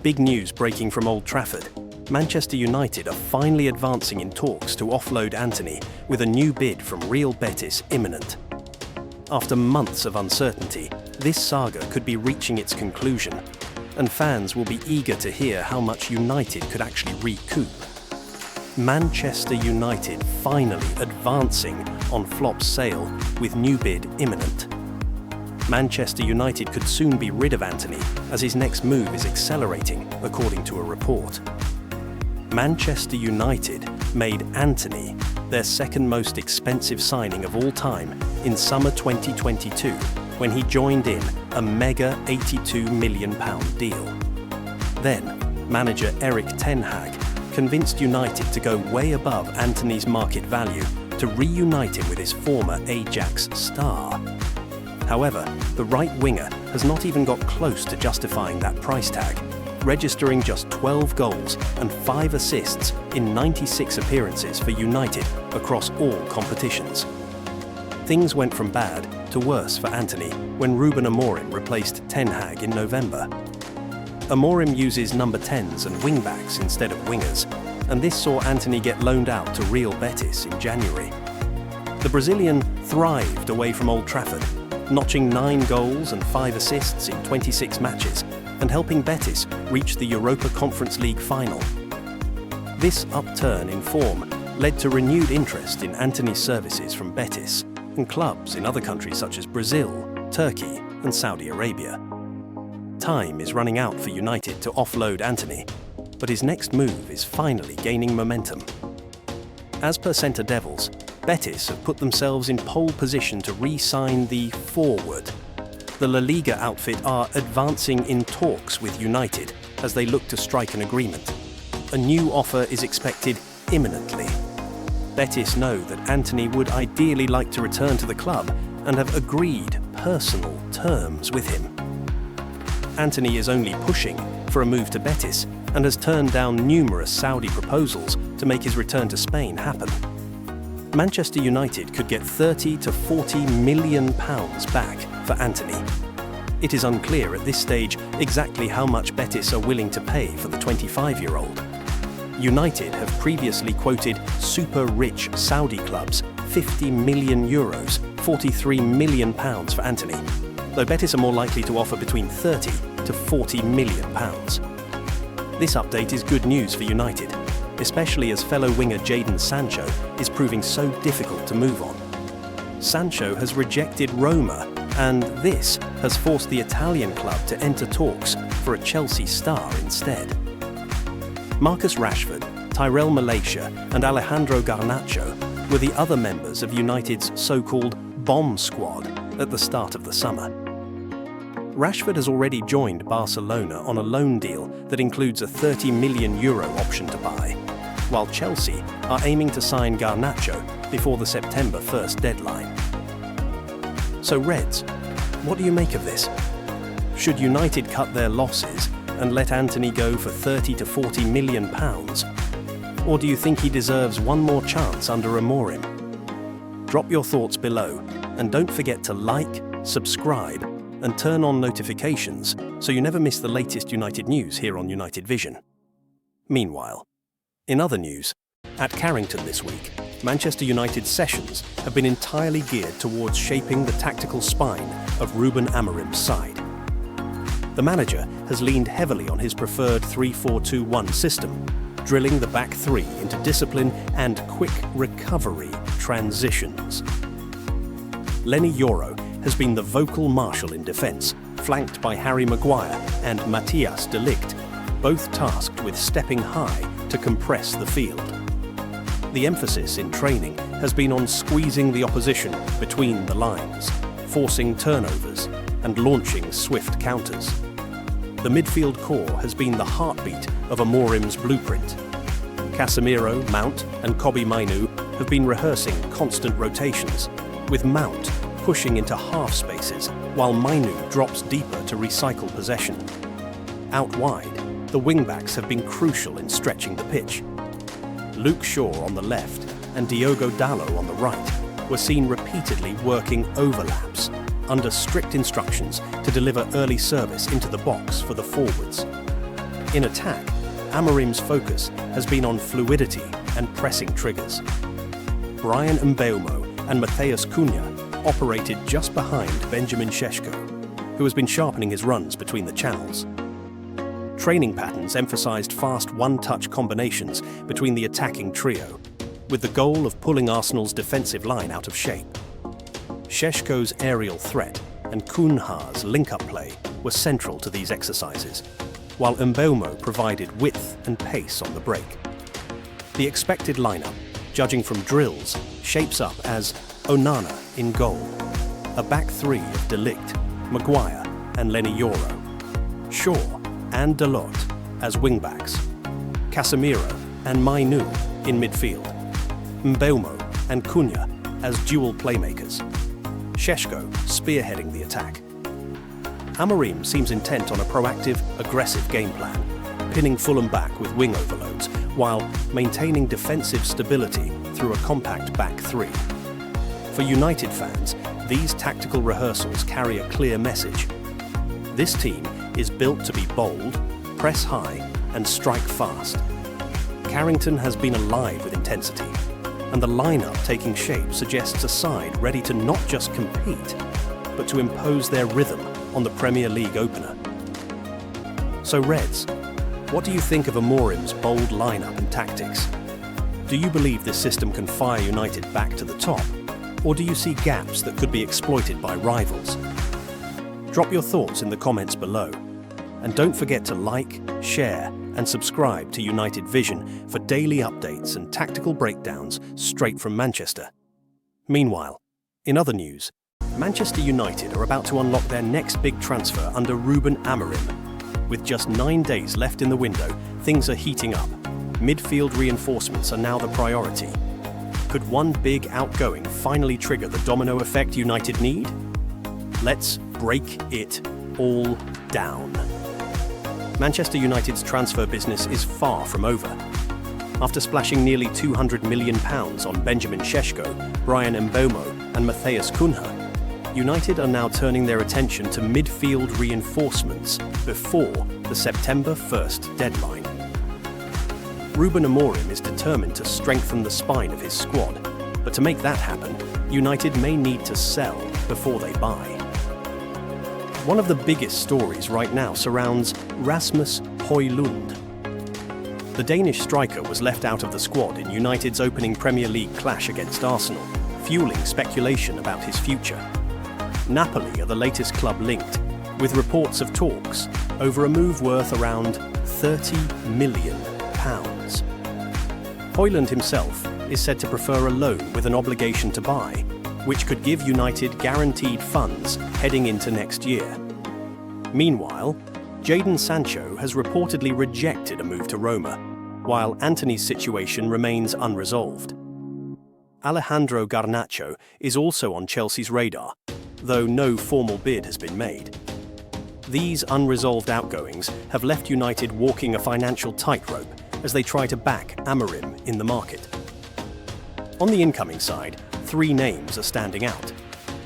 Big news breaking from Old Trafford. Manchester United are finally advancing in talks to offload Antony with a new bid from Real Betis imminent. After months of uncertainty, this saga could be reaching its conclusion, and fans will be eager to hear how much United could actually recoup. Manchester United finally advancing on Flop's sale with new bid imminent. Manchester United could soon be rid of Antony as his next move is accelerating, according to a report. Manchester United made Antony their second most expensive signing of all time in summer 2022 when he joined in a mega £82 million deal. Then, manager Erik Ten Hag convinced United to go way above Antony's market value to reunite him with his former Ajax star. However, the right winger has not even got close to justifying that price tag, registering just 12 goals and 5 assists in 96 appearances for United across all competitions. Things went from bad to worse for Antony when Ruben Amorim replaced Ten Hag in November. Amorim uses number 10s and wingbacks instead of wingers, and this saw Antony get loaned out to Real Betis in January. The Brazilian thrived away from Old Trafford, notching 9 goals and 5 assists in 26 matches and helping Betis reach the Europa Conference League final. This upturn in form led to renewed interest in Antony's services from Betis and clubs in other countries such as Brazil, Turkey and Saudi Arabia. Time is running out for United to offload Antony, but his next move is finally gaining momentum. As per Centre Devils, Betis have put themselves in pole position to re-sign the forward. The La Liga outfit are advancing in talks with United as they look to strike an agreement. A new offer is expected imminently. Betis know that Antony would ideally like to return to the club and have agreed personal terms with him. Antony is only pushing for a move to Betis and has turned down numerous Saudi proposals to make his return to Spain happen. Manchester United could get £30 to £40 million back for Antony. It is unclear at this stage exactly how much Betis are willing to pay for the 25-year-old. United have previously quoted super-rich Saudi clubs €50 million, £43 million for Antony, though Betis are more likely to offer between £30 to £40 million. This update is good news for United, especially as fellow winger Jadon Sancho is proving so difficult to move on. Sancho has rejected Roma, and this has forced the Italian club to enter talks for a Chelsea star instead. Marcus Rashford, Tyrell Malaysia and Alejandro Garnacho were the other members of United's so-called bomb squad at the start of the summer. Rashford has already joined Barcelona on a loan deal that includes a €30 million option to buy, while Chelsea are aiming to sign Garnacho before the September 1st deadline. So Reds, what do you make of this? Should United cut their losses and let Antony go for £30 to £40 million? Or do you think he deserves one more chance under Amorim? Drop your thoughts below, and don't forget to like, subscribe, and turn on notifications so you never miss the latest United news here on United Vision. Meanwhile, in other news, at Carrington this week, Manchester United's sessions have been entirely geared towards shaping the tactical spine of Ruben Amorim's side. The manager has leaned heavily on his preferred 3-4-2-1 system, drilling the back three into discipline and quick recovery transitions. Lenny Yoro has been the vocal marshal in defence, flanked by Harry Maguire and Matthias de Ligt, both tasked with stepping high to compress the field. The emphasis in training has been on squeezing the opposition between the lines, forcing turnovers and launching swift counters. The midfield core has been the heartbeat of Amorim's blueprint. Casemiro, Mount and Kobbie Mainoo have been rehearsing constant rotations, with Mount pushing into half spaces while Mainoo drops deeper to recycle possession. Out wide, the wing-backs have been crucial in stretching the pitch. Luke Shaw on the left and Diogo Dalot on the right were seen repeatedly working overlaps under strict instructions to deliver early service into the box for the forwards. In attack, Amorim's focus has been on fluidity and pressing triggers. Bryan Mbeumo and Matheus Cunha operated just behind Benjamin Šeško, who has been sharpening his runs between the channels. Training patterns emphasised fast one-touch combinations between the attacking trio, with the goal of pulling Arsenal's defensive line out of shape. Šeško's aerial threat and Cunha's link-up play were central to these exercises, while Mbeumo provided width and pace on the break. The expected lineup, judging from drills, shapes up as Onana in goal, a back three of De Ligt, Maguire and Lenny Yoro, Shaw and Dalot as wing-backs, Casemiro and Mainu in midfield, Mbeumo and Cunha as dual playmakers, Šeško spearheading the attack. Amorim seems intent on a proactive, aggressive game plan, pinning Fulham back with wing overloads while maintaining defensive stability through a compact back three. For United fans, these tactical rehearsals carry a clear message. This team is built to be bold, press high and strike fast. Carrington has been alive with intensity, and the lineup taking shape suggests a side ready to not just compete, but to impose their rhythm on the Premier League opener. So Reds, what do you think of Amorim's bold lineup and tactics? Do you believe this system can fire United back to the top, or do you see gaps that could be exploited by rivals? Drop your thoughts in the comments below, and don't forget to like, share and subscribe to United Vision for daily updates and tactical breakdowns straight from Manchester. Meanwhile, in other news, Manchester United are about to unlock their next big transfer under Ruben Amorim. With just 9 days left in the window, things are heating up. Midfield reinforcements are now the priority. Could one big outgoing finally trigger the domino effect United need? Let's break it all down. Manchester United's transfer business is far from over. After splashing nearly £200 million on Benjamin Šeško, Bryan Mbeumo and Matheus Cunha, United are now turning their attention to midfield reinforcements before the September 1st deadline. Ruben Amorim is determined to strengthen the spine of his squad, but to make that happen, United may need to sell before they buy. One of the biggest stories right now surrounds Rasmus Højlund. The Danish striker was left out of the squad in United's opening Premier League clash against Arsenal, fueling speculation about his future. Napoli are the latest club linked, with reports of talks over a move worth around £30 million. Højlund himself is said to prefer a loan with an obligation to buy, which could give United guaranteed funds heading into next year. Meanwhile, Jadon Sancho has reportedly rejected a move to Roma, while Antony's situation remains unresolved. Alejandro Garnacho is also on Chelsea's radar, though no formal bid has been made. These unresolved outgoings have left United walking a financial tightrope as they try to back Amorim in the market. On the incoming side, 3 names are standing out.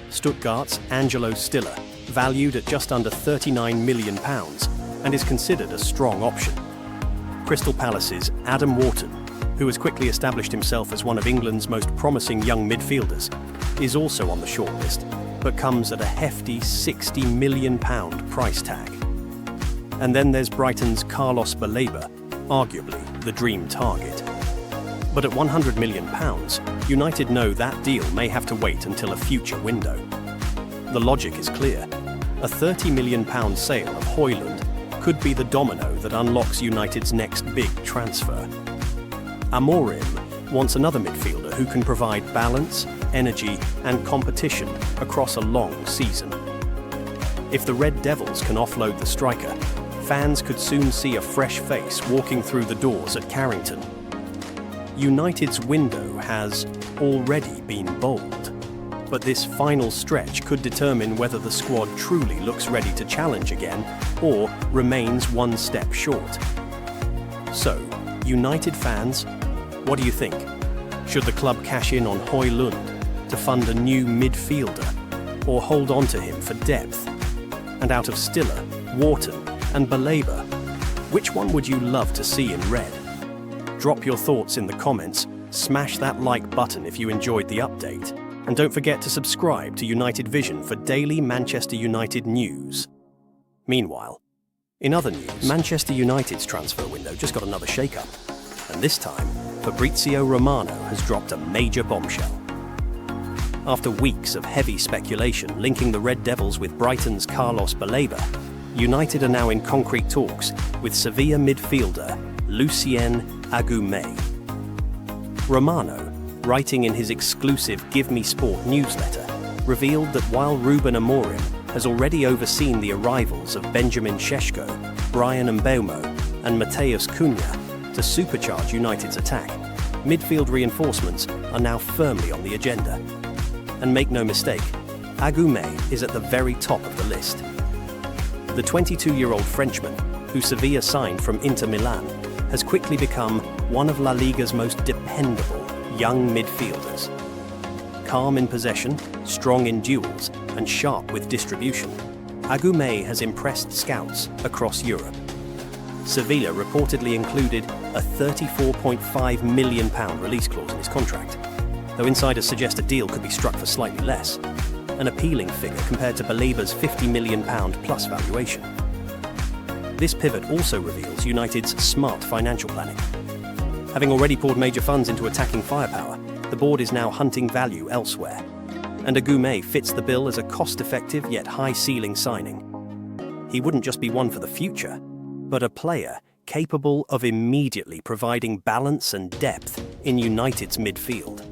Stuttgart's Angelo Stiller, valued at just under £39 million, and is considered a strong option. Crystal Palace's Adam Wharton, who has quickly established himself as one of England's most promising young midfielders, is also on the shortlist, but comes at a hefty £60 million price tag. And then there's Brighton's Carlos Baleba, arguably the dream target. But at £100 million, United know that deal may have to wait until a future window. The logic is clear. A £30 million sale of Højlund could be the domino that unlocks United's next big transfer. Amorim wants another midfielder who can provide balance, energy and competition across a long season. If the Red Devils can offload the striker, fans could soon see a fresh face walking through the doors at Carrington. United's window has already been bold, but this final stretch could determine whether the squad truly looks ready to challenge again or remains one step short. So, United fans, what do you think? Should the club cash in on Højlund to fund a new midfielder, or hold on to him for depth? And out of Stiller, Wharton and Baleba, Which one would you love to see in red? Drop your thoughts in the comments, smash that like button if you enjoyed the update, and don't forget to subscribe to United Vision for daily Manchester United news. Meanwhile, in other news, Manchester United's transfer window just got another shake-up, and this time, Fabrizio Romano has dropped a major bombshell. After weeks of heavy speculation linking the Red Devils with Brighton's Carlos Baleba, United are now in concrete talks with Sevilla midfielder Lucien Agoumé. Romano, writing in his exclusive Give Me Sport newsletter, revealed that while Ruben Amorim has already overseen the arrivals of Benjamin Šeško, Brian Mbeumo and Matheus Cunha to supercharge United's attack, midfield reinforcements are now firmly on the agenda. And make no mistake, Agoumé is at the very top of the list. The 22-year-old Frenchman, who Sevilla signed from Inter Milan, has quickly become one of La Liga's most dependable young midfielders. Calm in possession, strong in duels, and sharp with distribution, Agoumé has impressed scouts across Europe. Sevilla reportedly included a £34.5 million release clause in his contract, though insiders suggest a deal could be struck for slightly less, an appealing figure compared to Baleba's £50 million plus valuation. This pivot also reveals United's smart financial planning. Having already poured major funds into attacking firepower, the board is now hunting value elsewhere, and Agoumé fits the bill as a cost-effective yet high-ceiling signing. He wouldn't just be one for the future, but a player capable of immediately providing balance and depth in United's midfield.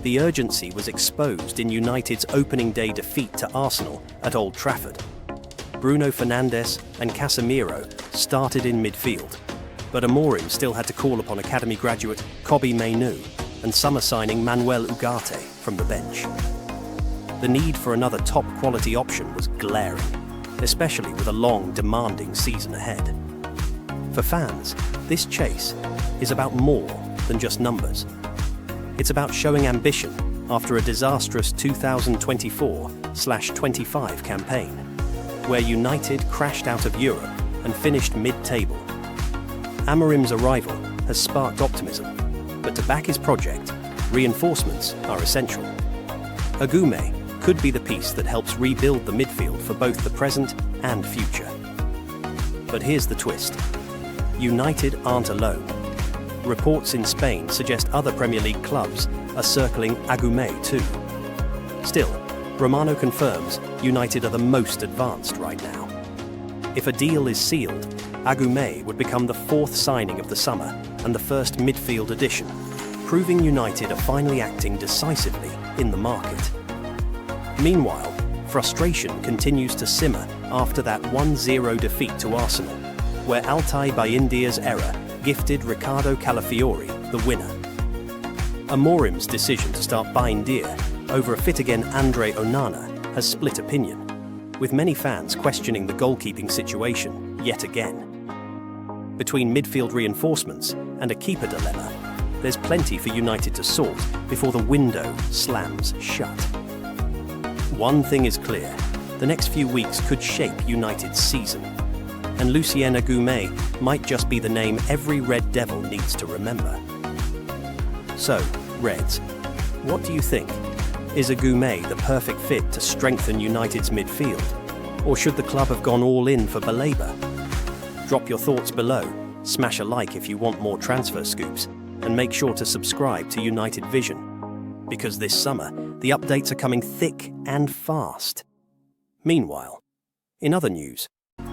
The urgency was exposed in United's opening day defeat to Arsenal at Old Trafford. Bruno Fernandes and Casemiro started in midfield, but Amorim still had to call upon academy graduate Kobbie Mainoo and summer signing Manuel Ugarte from the bench. The need for another top-quality option was glaring, especially with a long, demanding season ahead. For fans, this chase is about more than just numbers. It's about showing ambition after a disastrous 2024/25 campaign, where United crashed out of Europe and finished mid-table. Amorim's arrival has sparked optimism, but to back his project, reinforcements are essential. Agoumé could be the piece that helps rebuild the midfield for both the present and future. But here's the twist. United aren't alone. Reports in Spain suggest other Premier League clubs are circling Agoumé too. Still, Romano confirms United are the most advanced right now. If a deal is sealed, Agoumé would become the fourth signing of the summer and the first midfield addition, proving United are finally acting decisively in the market. Meanwhile, frustration continues to simmer after that 1-0 defeat to Arsenal, where Altay Bayindir's error gifted Ricardo Calafiori the winner. Amorim's decision to start Bayindir over a fit-again Andre Onana has split opinion, with many fans questioning the goalkeeping situation yet again. Between midfield reinforcements and a keeper dilemma, there's plenty for United to sort before the window slams shut. One thing is clear, the next few weeks could shape United's season, and Lucien Agoumé might just be the name every Red Devil needs to remember. So, Reds, what do you think? Is Agoumé the perfect fit to strengthen United's midfield? Or should the club have gone all in for Baleba? Drop your thoughts below, smash a like if you want more transfer scoops, and make sure to subscribe to United Vision. Because this summer, the updates are coming thick and fast. Meanwhile, in other news,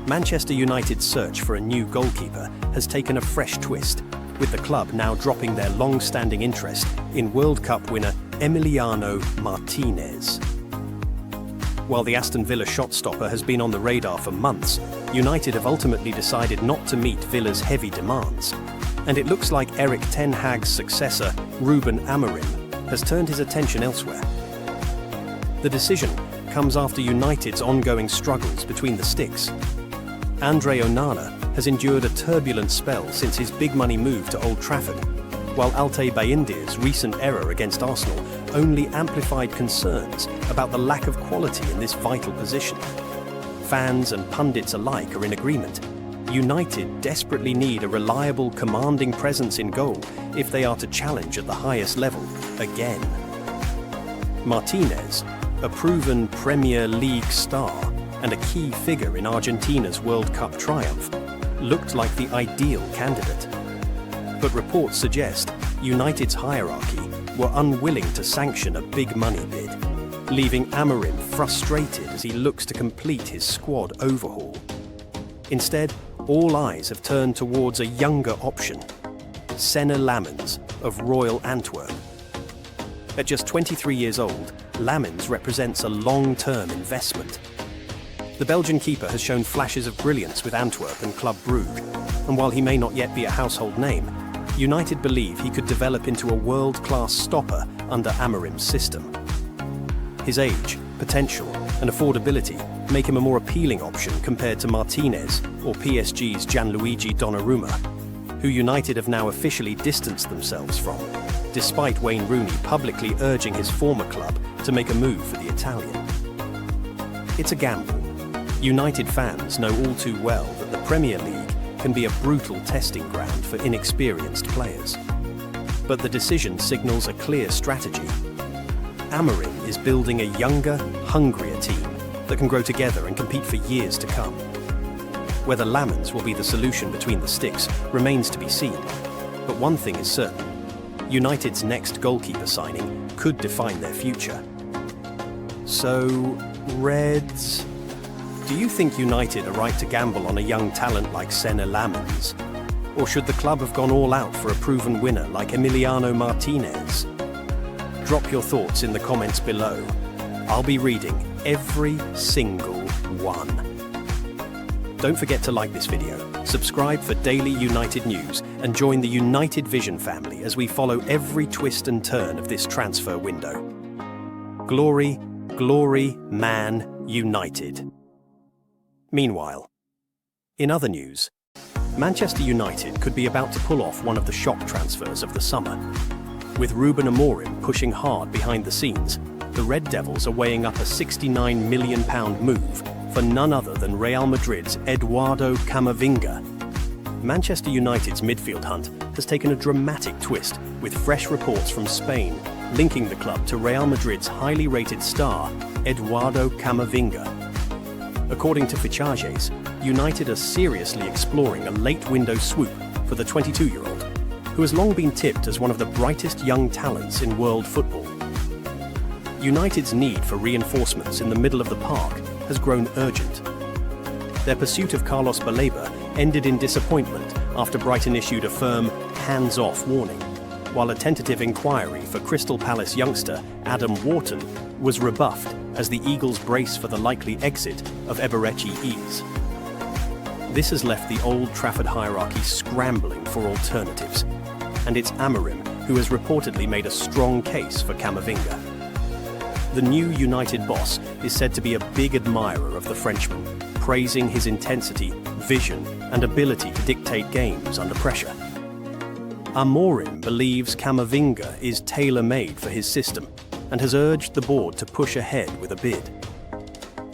Manchester United's search for a new goalkeeper has taken a fresh twist, with the club now dropping their long-standing interest in World Cup winner Emiliano Martinez. While the Aston Villa shot-stopper has been on the radar for months, United have ultimately decided not to meet Villa's heavy demands, and it looks like Erik Ten Hag's successor, Ruben Amorim, has turned his attention elsewhere. The decision comes after United's ongoing struggles between the sticks. Andre Onana has endured a turbulent spell since his big-money move to Old Trafford, while Altay Bayindir's recent error against Arsenal only amplified concerns about the lack of quality in this vital position. Fans and pundits alike are in agreement. United desperately need a reliable, commanding presence in goal if they are to challenge at the highest level again. Martinez, a proven Premier League star and a key figure in Argentina's World Cup triumph, looked like the ideal candidate. But reports suggest United's hierarchy were unwilling to sanction a big money bid, leaving Amorim frustrated as he looks to complete his squad overhaul. Instead, all eyes have turned towards a younger option, Senne Lammens of Royal Antwerp. At just 23 years old, Lammens represents a long-term investment. The Belgian keeper has shown flashes of brilliance with Antwerp and Club Brugge, and while he may not yet be a household name, United believe he could develop into a world-class stopper under Amorim's system. His age, potential, and affordability make him a more appealing option compared to Martinez or PSG's Gianluigi Donnarumma, who United have now officially distanced themselves from, despite Wayne Rooney publicly urging his former club to make a move for the Italian. It's a gamble. United fans know all too well that the Premier League can be a brutal testing ground for inexperienced players. But the decision signals a clear strategy. Amorim is building a younger, hungrier team that can grow together and compete for years to come. Whether Lammens will be the solution between the sticks remains to be seen. But one thing is certain. United's next goalkeeper signing could define their future. So, Reds, do you think United are right to gamble on a young talent like Senne Lammens? Or should the club have gone all out for a proven winner like Emiliano Martinez? Drop your thoughts in the comments below. I'll be reading every single one. Don't forget to like this video, subscribe for daily United news, and join the United Vision family as we follow every twist and turn of this transfer window. Glory, glory, Man United. Meanwhile, in other news, Manchester United could be about to pull off one of the shock transfers of the summer. With Ruben Amorim pushing hard behind the scenes, the Red Devils are weighing up a £69 million move for none other than Real Madrid's Eduardo Camavinga. Manchester United's midfield hunt has taken a dramatic twist, with fresh reports from Spain linking the club to Real Madrid's highly rated star, Eduardo Camavinga. According to Fichajes, United are seriously exploring a late window swoop for the 22-year-old, who has long been tipped as one of the brightest young talents in world football. United's need for reinforcements in the middle of the park has grown urgent. Their pursuit of Carlos Baleba ended in disappointment after Brighton issued a firm hands-off warning, while a tentative inquiry for Crystal Palace youngster Adam Wharton was rebuffed as the Eagles brace for the likely exit of Eberechi Eze. This has left the Old Trafford hierarchy scrambling for alternatives, and it's Amorim who has reportedly made a strong case for Camavinga. The new United boss is said to be a big admirer of the Frenchman, praising his intensity, vision, and ability to dictate games under pressure. Amorim believes Camavinga is tailor-made for his system and has urged the board to push ahead with a bid.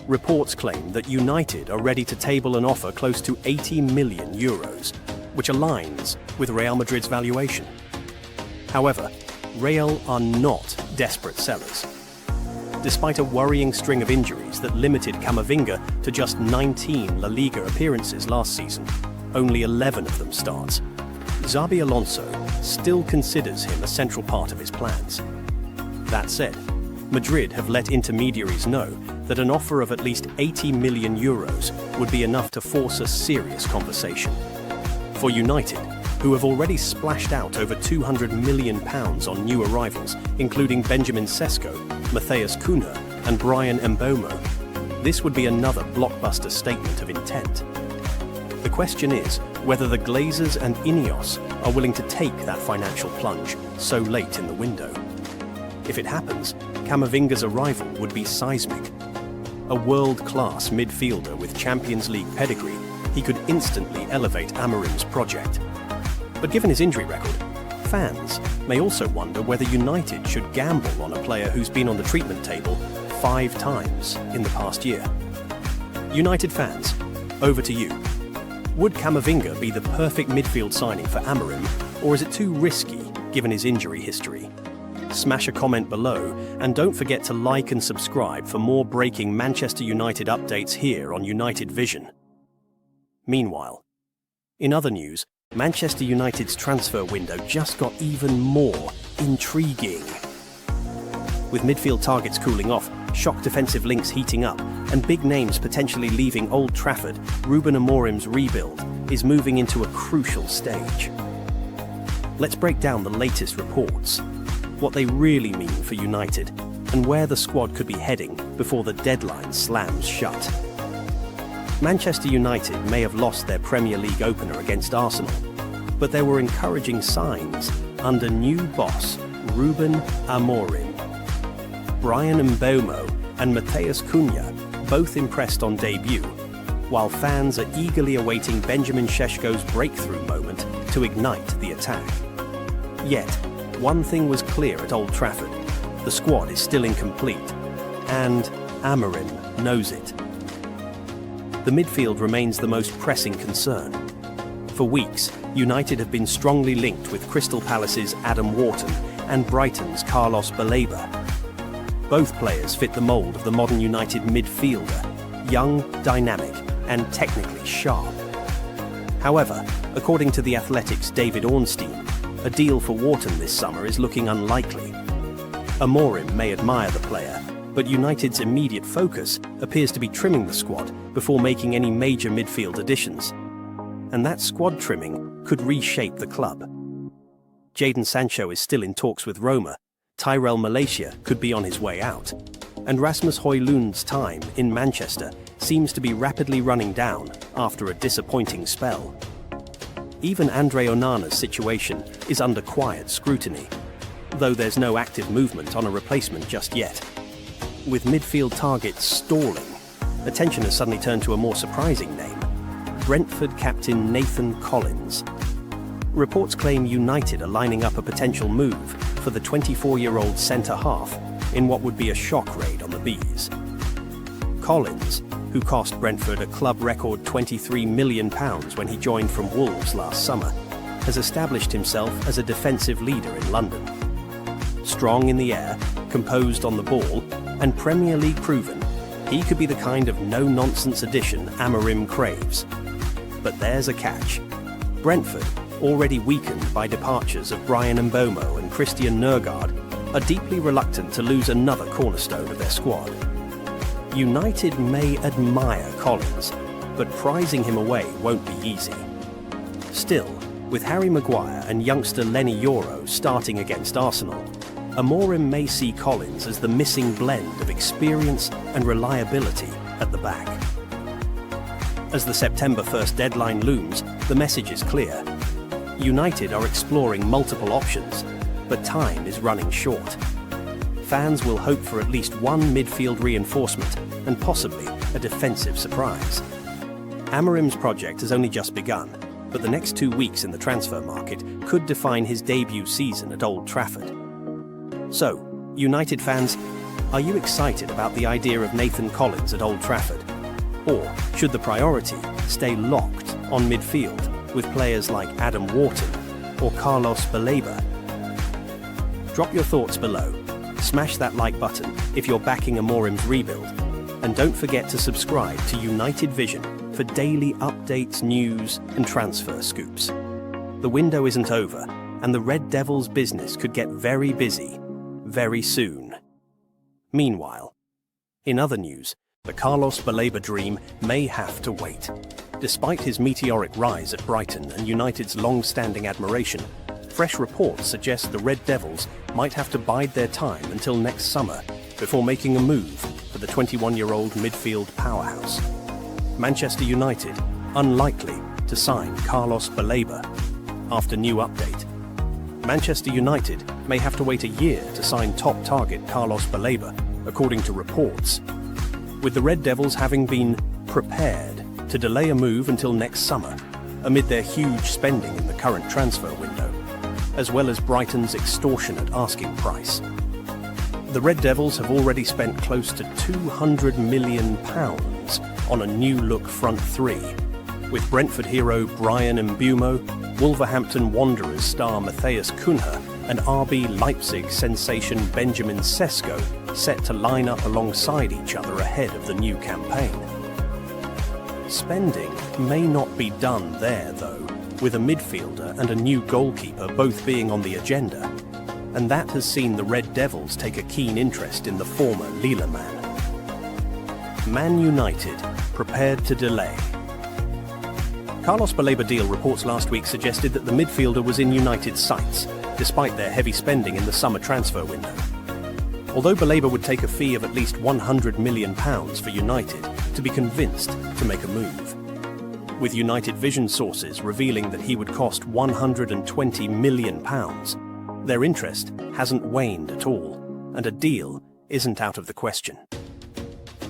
Reports claim that United are ready to table an offer close to €80 million, which aligns with Real Madrid's valuation. However, Real are not desperate sellers. Despite a worrying string of injuries that limited Camavinga to just 19 La Liga appearances last season, only 11 of them starts, Xabi Alonso still considers him a central part of his plans. That said, Madrid have let intermediaries know that an offer of at least €80 million would be enough to force a serious conversation. For United, who have already splashed out over £200 million on new arrivals, including Benjamin Sesko, Matheus Cunha, and Brian Mbeumo, this would be another blockbuster statement of intent. The question is whether the Glazers and Ineos are willing to take that financial plunge so late in the window. If it happens, Camavinga's arrival would be seismic. A world-class midfielder with Champions League pedigree, he could instantly elevate Amorim's project. But given his injury record, fans may also wonder whether United should gamble on a player who's been on the treatment table 5 times in the past year. United fans, over to you. Would Camavinga be the perfect midfield signing for Amorim, or is it too risky given his injury history? Smash a comment below, and don't forget to like and subscribe for more breaking Manchester United updates here on United Vision. Meanwhile, in other news, Manchester United's transfer window just got even more intriguing. With midfield targets cooling off, shock defensive links heating up, and big names potentially leaving Old Trafford, Ruben Amorim's rebuild is moving into a crucial stage. Let's break down the latest reports, what they really mean for United, and where the squad could be heading before the deadline slams shut. Manchester United may have lost their Premier League opener against Arsenal, but there were encouraging signs under new boss Ruben Amorim. Bryan Mbeumo and Matheus Cunha both impressed on debut, while fans are eagerly awaiting Benjamin Šeško's breakthrough moment to ignite the attack. Yet, one thing was clear at Old Trafford: the squad is still incomplete, and Amorim knows it. The midfield remains the most pressing concern. For weeks, United have been strongly linked with Crystal Palace's Adam Wharton and Brighton's Carlos Baleba. Both players fit the mould of the modern United midfielder, young, dynamic, and technically sharp. However, according to The Athletic's David Ornstein, a deal for Wharton this summer is looking unlikely. Amorim may admire the player, but United's immediate focus appears to be trimming the squad before making any major midfield additions. And that squad trimming could reshape the club. Jadon Sancho is still in talks with Roma, Tyrell Malaysia could be on his way out, and Rasmus Højlund's time in Manchester seems to be rapidly running down after a disappointing spell. Even Andre Onana's situation is under quiet scrutiny, though there's no active movement on a replacement just yet. With midfield targets stalling, attention has suddenly turned to a more surprising name: Brentford captain Nathan Collins. Reports claim United are lining up a potential move for the 24-year-old centre-half in what would be a shock raid on the Bees. Collins, who cost Brentford a club record £23 million when he joined from Wolves last summer, has established himself as a defensive leader in London. Strong in the air, composed on the ball, and Premier League proven, he could be the kind of no-nonsense addition Amorim craves. But there's a catch. Brentford, already weakened by departures of Bryan Mbeumo and Christian Nørgaard, are deeply reluctant to lose another cornerstone of their squad. United may admire Collins, but prizing him away won't be easy. Still, with Harry Maguire and youngster Lenny Yoro starting against Arsenal, Amorim may see Collins as the missing blend of experience and reliability at the back. As the September 1st deadline looms, the message is clear. United are exploring multiple options, but time is running short. Fans will hope for at least one midfield reinforcement and possibly a defensive surprise. Amorim's project has only just begun, but the next 2 weeks in the transfer market could define his debut season at Old Trafford. So, United fans, are you excited about the idea of Nathan Collins at Old Trafford? Or should the priority stay locked on midfield with players like Adam Wharton or Carlos Baleba? Drop your thoughts below. Smash that like button if you're backing Amorim's rebuild. And don't forget to subscribe to United Vision for daily updates, news, and transfer scoops. The window isn't over, and the Red Devils' business could get very busy very soon. Meanwhile, in other news, the Carlos Baleba dream may have to wait. Despite his meteoric rise at Brighton and United's long-standing admiration, fresh reports suggest the Red Devils might have to bide their time until next summer before making a move for the 21-year-old midfield powerhouse. Manchester United unlikely to sign Carlos Baleba. After new update, Manchester United may have to wait a year to sign top target Carlos Baleba, according to reports, with the Red Devils having been prepared to delay a move until next summer amid their huge spending in the current transfer window, as well as Brighton's extortionate asking price. The Red Devils have already spent close to £200 million on a new-look front three, with Brentford hero Brian Mbeumo, Wolverhampton Wanderers star Matthias Cunha, and RB Leipzig sensation Benjamin Sesko set to line up alongside each other ahead of the new campaign. Spending may not be done there, though, with a midfielder and a new goalkeeper both being on the agenda, and that has seen the Red Devils take a keen interest in the former Lille man. Man United prepared to delay. Carlos Baleba deal reports last week suggested that the midfielder was in United's sights, despite their heavy spending in the summer transfer window. Although Baleba would take a fee of at least £100 million for United to be convinced to make a move, with United Vision sources revealing that he would cost £120 million, their interest hasn't waned at all, and a deal isn't out of the question.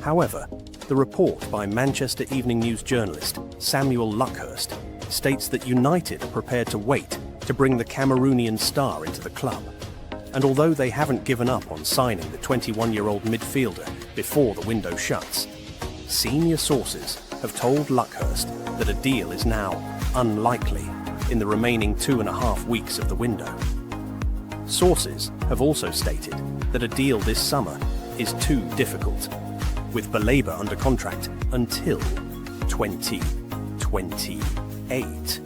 However, the report by Manchester Evening News journalist Samuel Luckhurst states that United are prepared to wait to bring the Cameroonian star into the club. And although they haven't given up on signing the 21-year-old midfielder before the window shuts, senior sources have told Luckhurst that a deal is now unlikely in the remaining 2.5 weeks of the window. Sources have also stated that a deal this summer is too difficult, with Baleba under contract until 2028.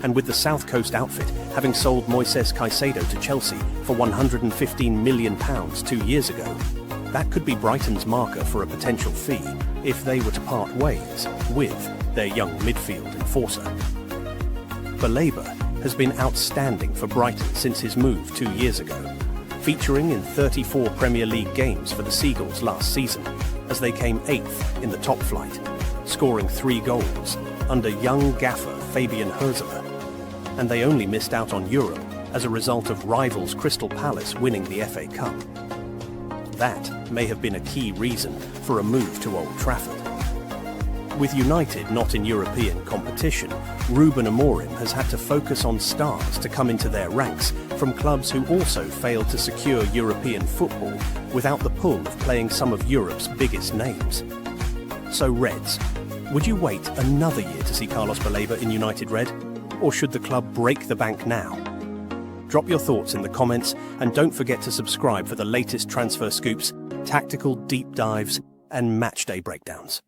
And with the South Coast outfit having sold Moises Caicedo to Chelsea for £115 million 2 years ago, that could be Brighton's marker for a potential fee if they were to part ways with their young midfield enforcer. Baleba has been outstanding for Brighton since his move 2 years ago, featuring in 34 Premier League games for the Seagulls last season, as they came 8th in the top flight, scoring 3 goals under young gaffer Fabian Hürzeler, and they only missed out on Europe as a result of rivals Crystal Palace winning the FA Cup. That may have been a key reason for a move to Old Trafford. With United not in European competition, Ruben Amorim has had to focus on stars to come into their ranks from clubs who also failed to secure European football without the pull of playing some of Europe's biggest names. So Reds, would you wait another year to see Carlos Baleba in United Red? Or should the club break the bank now? Drop your thoughts in the comments and don't forget to subscribe for the latest transfer scoops, tactical deep dives and matchday breakdowns.